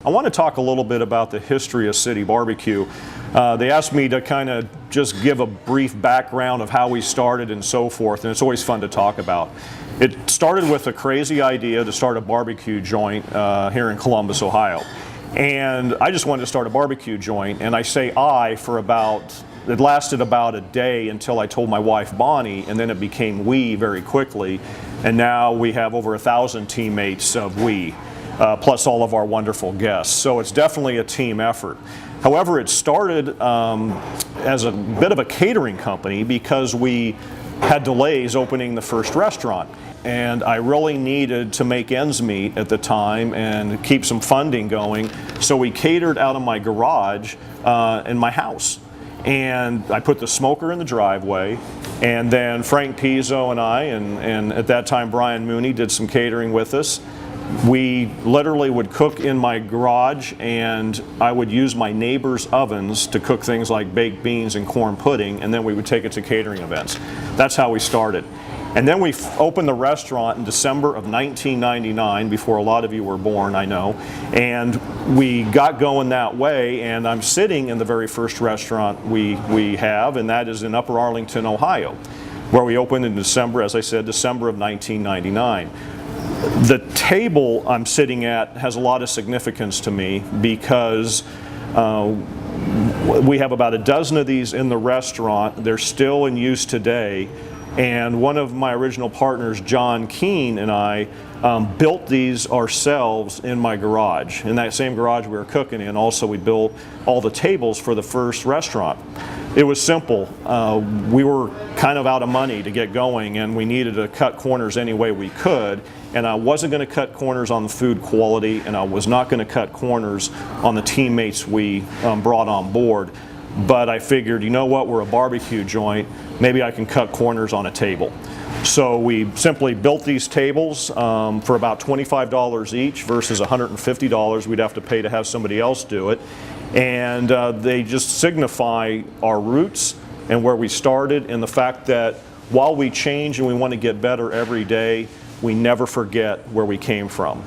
I want to talk a little bit about the history of City Barbecue. They asked me to kind of just give a brief background of how we started and so forth, and it's always fun to talk about. It started with a crazy idea to start a barbecue joint here in Columbus, Ohio. And I just wanted to start a barbecue joint, and I say for it lasted about a day until I told my wife Bonnie, and then it became we very quickly. And now we have over 1,000 teammates of we, plus all of our wonderful guests. So it's definitely a team effort. However, it started as a bit of a catering company because we had delays opening the first restaurant. And I really needed to make ends meet at the time and keep some funding going. So we catered out of my garage in my house. And I put the smoker in the driveway, and then Frank Pizzo and I, and at that time Brian Mooney did some catering with us. We literally would cook in my garage, and I would use my neighbors' ovens to cook things like baked beans and corn pudding, and then we would take it to catering events. That's how we started. And then we opened the restaurant in December of 1999, before a lot of you were born, I know. And we got going that way, and I'm sitting in the very first restaurant we have, and that is in Upper Arlington, Ohio, where we opened in December, as I said, December of 1999. The table I'm sitting at has a lot of significance to me because we have about a dozen of these in the restaurant. They're still in use today. And one of my original partners, John Keene, and I built these ourselves in my garage. In that same garage we were cooking in, also we built all the tables for the first restaurant. It was simple. We were kind of out of money to get going, and we needed to cut corners any way we could. And I wasn't going to cut corners on the food quality, and I was not going to cut corners on the teammates we brought on board. But I figured, you know what, we're a barbecue joint, maybe I can cut corners on a table. So we simply built these tables for about $25 each versus $150 we'd have to pay to have somebody else do it. And they just signify our roots and where we started, and the fact that while we change and we want to get better every day, we never forget where we came from.